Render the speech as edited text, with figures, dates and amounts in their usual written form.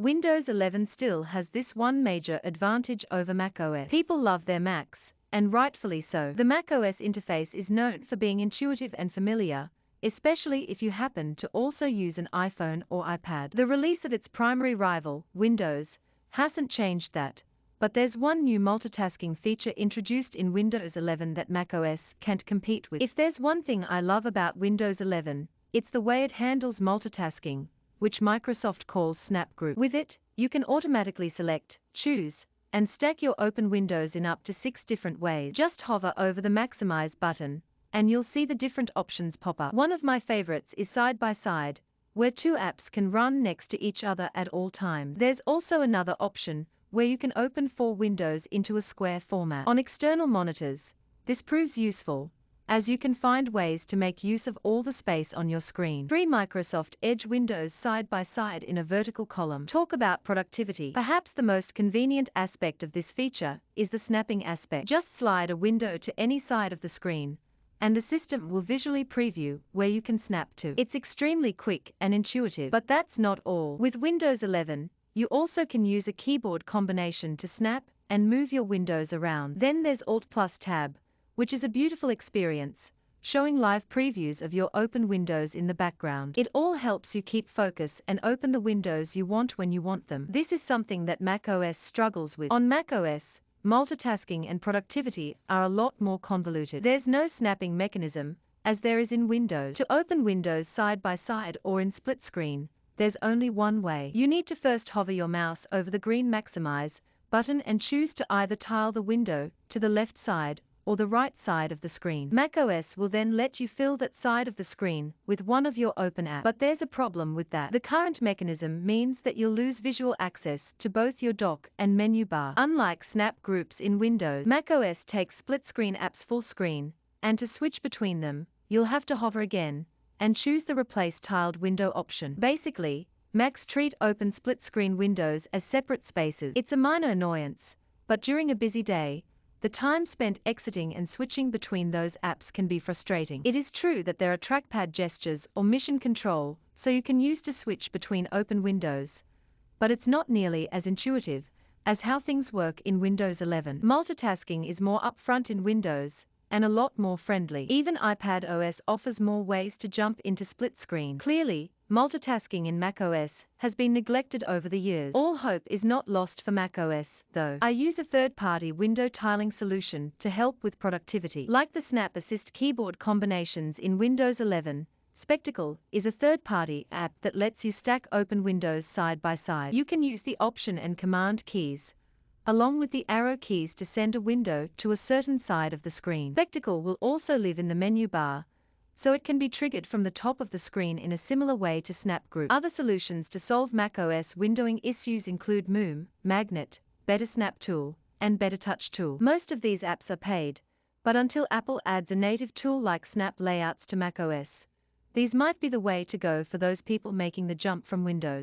Windows 11 still has this one major advantage over macOS. People love their Macs, and rightfully so. The macOS interface is known for being intuitive and familiar, especially if you happen to also use an iPhone or iPad. The release of its primary rival, Windows, hasn't changed that, but there's one new multitasking feature introduced in Windows 11 that macOS can't compete with. If there's one thing I love about Windows 11, it's the way it handles multitasking, which Microsoft calls Snap Group. With it, you can automatically select, choose, and stack your open windows in up to 6 different ways. Just hover over the Maximize button, and you'll see the different options pop up. One of my favorites is Side by Side, where 2 apps can run next to each other at all times. There's also another option, where you can open 4 windows into a square format. On external monitors, this proves useful, as you can find ways to make use of all the space on your screen. 3 Microsoft Edge windows side by side in a vertical column. Talk about productivity. Perhaps the most convenient aspect of this feature is the snapping aspect. Just slide a window to any side of the screen, and the system will visually preview where you can snap to. It's extremely quick and intuitive. But that's not all. With Windows 11, you also can use a keyboard combination to snap and move your windows around. Then there's Alt+Tab, which is a beautiful experience, showing live previews of your open windows in the background. It all helps you keep focus and open the windows you want when you want them. This is something that macOS struggles with. On macOS, multitasking and productivity are a lot more convoluted. There's no snapping mechanism, as there is in Windows. To open windows side by side or in split screen, there's only one way. You need to first hover your mouse over the green Maximize button and choose to either tile the window to the left side or the right side of the screen. macOS will then let you fill that side of the screen with one of your open apps. But there's a problem with that. The current mechanism means that you'll lose visual access to both your dock and menu bar. Unlike Snap Groups in Windows, macOS takes split-screen apps full screen, and to switch between them, you'll have to hover again and choose the Replace Tiled Window option. Basically, Macs treat open split-screen windows as separate spaces. It's a minor annoyance, but during a busy day, the time spent exiting and switching between those apps can be frustrating. It is true that there are trackpad gestures or mission control, so you can use to switch between open windows, but it's not nearly as intuitive as how things work in Windows 11. Multitasking is more upfront in Windows, and a lot more friendly. Even iPadOS offers more ways to jump into split screen. Clearly, multitasking in macOS has been neglected over the years. All hope is not lost for macOS, though. I use a third-party window tiling solution to help with productivity. Like the Snap Assist keyboard combinations in Windows 11, Spectacle is a third-party app that lets you stack open windows side by side. You can use the Option and Command keys, along with the arrow keys, to send a window to a certain side of the screen. Spectacle will also live in the menu bar, so it can be triggered from the top of the screen in a similar way to Snap Group. Other solutions to solve macOS windowing issues include Moom, Magnet, Better Snap Tool, and Better Touch Tool. Most of these apps are paid, but until Apple adds a native tool like Snap Layouts to macOS, these might be the way to go for those people making the jump from Windows.